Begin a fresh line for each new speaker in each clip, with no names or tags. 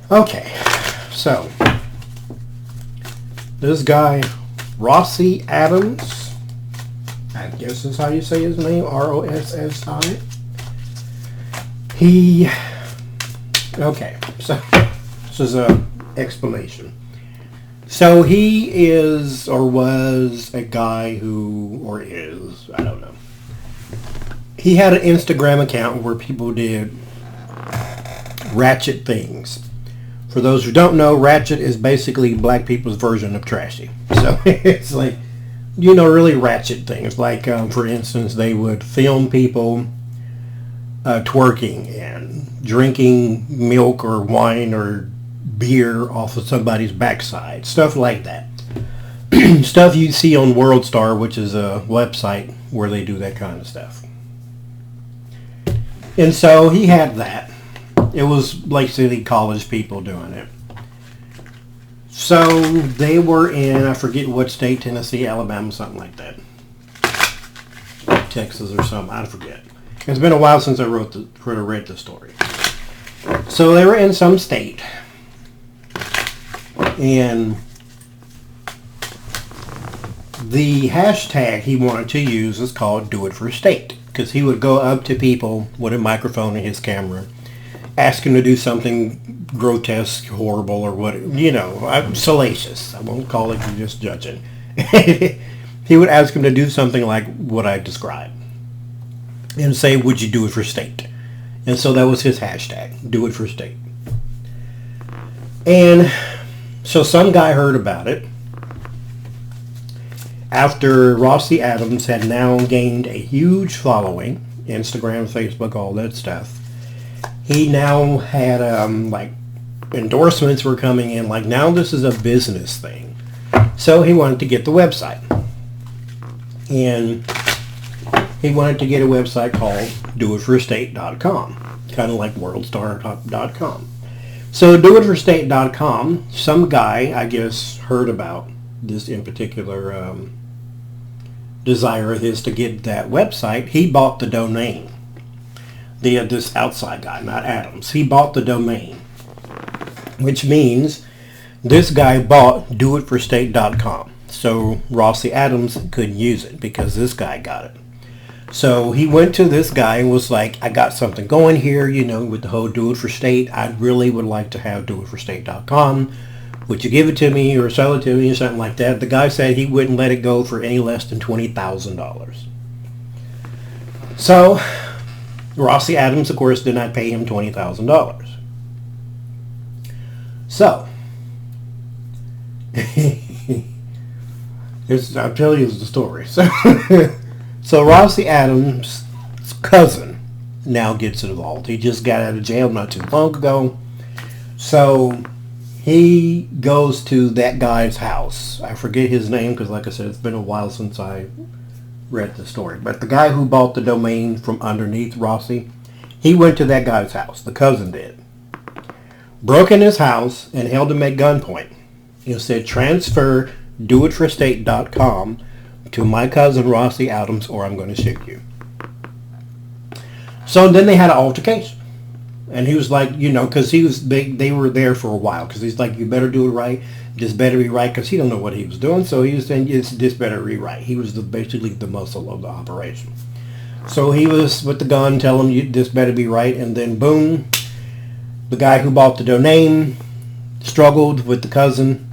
Okay, so this guy, Rossi Adams, I guess is how you say his name, Rossi. Okay, so this is a explanation. So he is or was a guy who, or is, I don't know. He had an Instagram account where people did ratchet things. For those who don't know, ratchet is basically black people's version of trashy. So it's like, really ratchet things. Like, for instance, they would film people twerking and drinking milk or wine or beer off of somebody's backside. Stuff like that. Stuff you see on World Star, which is a website where they do that kind of stuff. And so he had that. It was basically college people doing it. So they were in, I forget what state, Tennessee, Alabama, something like that. Texas or something, I forget. It's been a while since I read the story. So they were in some state. And the hashtag he wanted to use is called Do It For State. Because he would go up to people with a microphone and his camera, ask him to do something grotesque, horrible, or what, salacious. I won't call it just judging. He would ask him to do something like what I described. And say, would you do it for state? And so that was his hashtag, Do It For State. And so some guy heard about it. After Rossi Adams had now gained a huge following, Instagram, Facebook, all that stuff, he now had endorsements were coming in. Like, now this is a business thing. So he wanted to get the website. And he wanted to get a website called doitforstate.com, kind of like worldstar.com. So doitforstate.com, some guy, I guess, heard about this in particular desire of his to get that website. He bought the domain. This outside guy, not Adams. He bought the domain, which means this guy bought doitforstate.com. So Rossi Adams couldn't use it because this guy got it. So he went to this guy and was like, I got something going here, with the whole Do It For State. I really would like to have doitforstate.com. Would you give it to me or sell it to me or something like that? The guy said he wouldn't let it go for any less than $20,000. So Rossi Adams, of course, did not pay him $20,000. So I'll tell you the story. So Rossi Adams' cousin now gets involved. He just got out of jail not too long ago. So he goes to that guy's house. I forget his name because, like I said, it's been a while since I read the story. But the guy who bought the domain from underneath Rossi, he went to that guy's house. The cousin did. Broke in his house and held him at gunpoint. He said, transfer doitforstate.com to my cousin Rossi Adams or I'm going to shoot you. So then they had an altercation. And he was like, because they were there for a while. Because he's like, you better do it right. This better be right. Because he don't know what he was doing. So he was saying, this better be right. He was basically the muscle of the operation. So he was with the gun, telling him, this better be right. And then boom, the guy who bought the domain struggled with the cousin,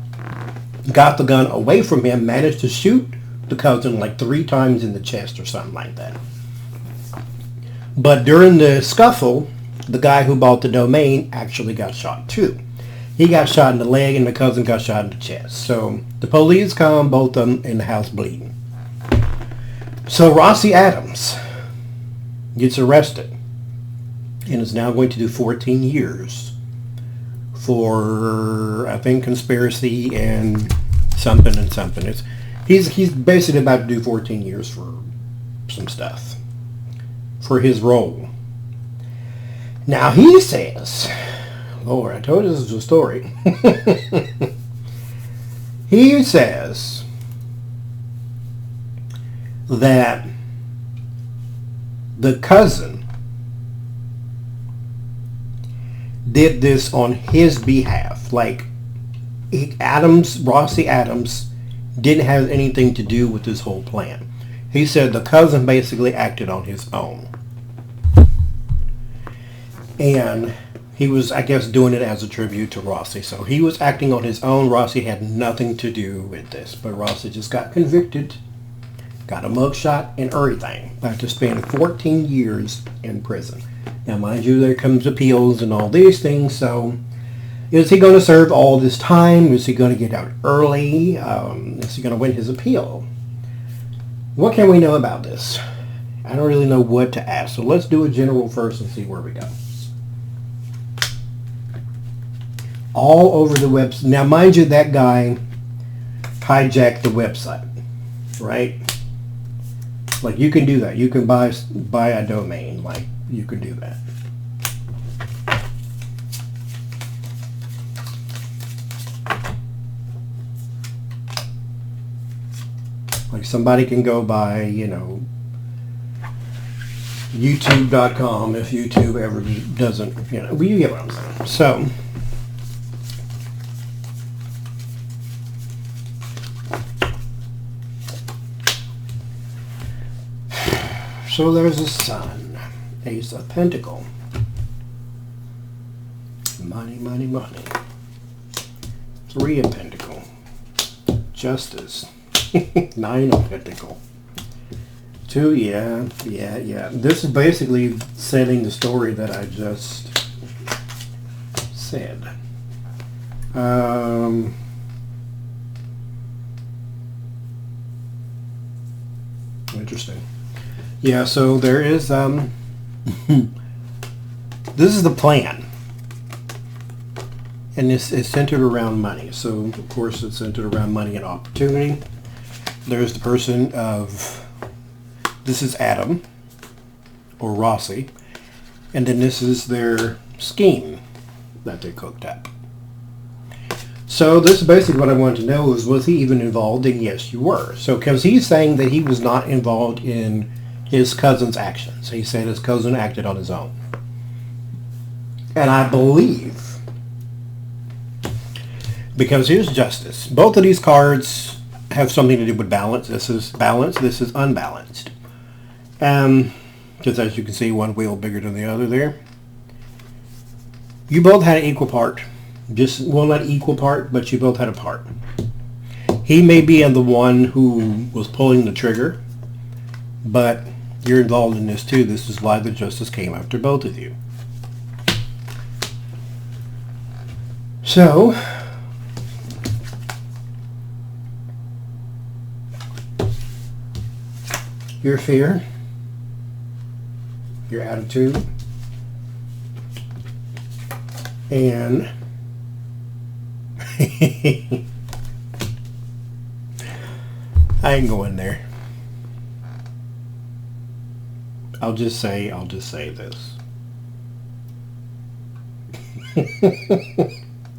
got the gun away from him, managed to shoot the cousin like 3 times in the chest or something like that. But during the scuffle, the guy who bought the domain actually got shot too. He got shot in the leg and the cousin got shot in the chest. So the police come, both of them in the house bleeding. So Rossi Adams gets arrested and is now going to do 14 years for, I think, conspiracy and something and something. He's basically about to do 14 years for some stuff, for his role. Now he says, Lord, I told you this was a story. He says that the cousin did this on his behalf. Like, Rossi Adams didn't have anything to do with this whole plan. He said the cousin basically acted on his own. And he was, I guess, doing it as a tribute to Rossi. So he was acting on his own. Rossi had nothing to do with this. But Rossi just got convicted, got a mugshot and everything. Had to spend 14 years in prison. Now, mind you, there comes appeals and all these things. So, is he going to serve all this time? Is he going to get out early? Is he going to win his appeal? What can we know about this? I don't really know what to ask. So let's do a general first and see where we go. All over the website. Now, mind you, that guy hijacked the website, right? Like, you can do that. You can buy a domain. Like, you can do that. Like, somebody can go buy, you know, YouTube.com if YouTube ever doesn't, you know, well, you get what I'm saying. So there's a sun, Ace of Pentacle, money, money, money, Three of Pentacle, Justice, Nine of Pentacle, Two, yeah. This is basically setting the story that I just said. Interesting. Yeah, so there is, this is the plan. And this is centered around money. So, of course, it's centered around money and opportunity. There's the person of, this is Adam, or Rossi. And then this is their scheme that they cooked up. So this is basically what I wanted to know is, was he even involved? And yes, you were. So, because he's saying that he was not involved in his cousin's actions. He said his cousin acted on his own. And I believe, because here's Justice. Both of these cards have something to do with balance. This is balanced. This is unbalanced. Because as you can see, one wheel bigger than the other there. You both had an equal part. Just, well, not equal part, but you both had a part. He may be the one who was pulling the trigger, but you're involved in this too. This is why the justice came after both of you. So, your fear, your attitude, and I ain't going there. I'll just say this.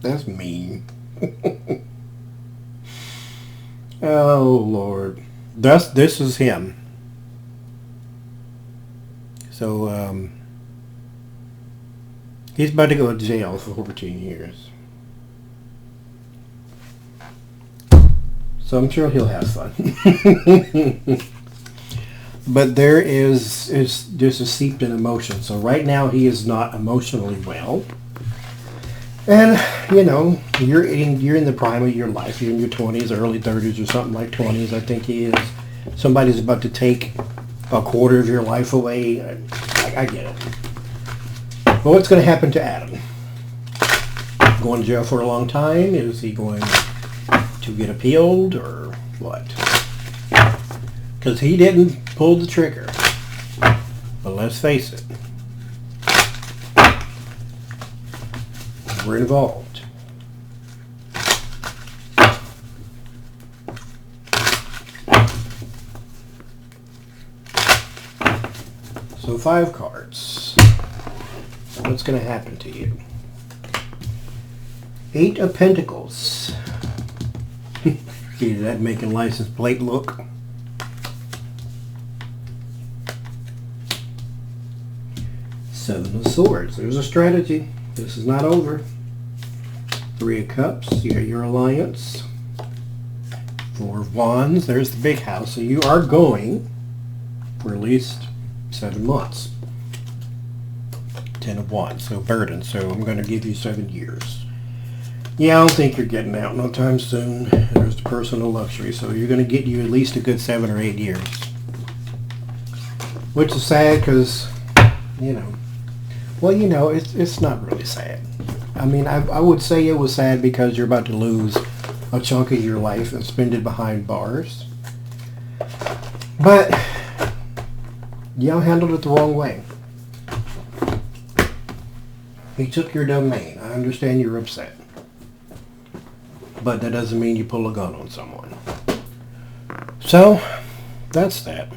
That's mean. Oh Lord. This is him. So he's about to go to jail for 14 years. So I'm sure he'll have fun. But there is just a seeped in emotion. So right now he is not emotionally well. And, you know, you're in the prime of your life. You're in your 20s, early 30s or something like 20s. I think he is. Somebody's about to take a quarter of your life away. I get it. But what's going to happen to Adam? Going to jail for a long time? Is he going to get appealed or what? Because he didn't pull the trigger. But let's face it. We're involved. So 5 cards. What's going to happen to you? 8 of Pentacles. See that making license plate look? Seven of Swords. There's a strategy. This is not over. Three of Cups, you got your alliance. Four of Wands, there's the big house. So you are going for at least 7 months. 10 of Wands, so burden. So I'm going to give you 7 years. Yeah, I don't think you're getting out no time soon. There's the personal luxury, so you're going to get you at least a good 7 or 8 years. Which is sad because, you know, well, you know, it's not really sad. I mean, I would say it was sad because you're about to lose a chunk of your life and spend it behind bars. But y'all handled it the wrong way. He took your domain. I understand you're upset. But that doesn't mean you pull a gun on someone. So, that's that.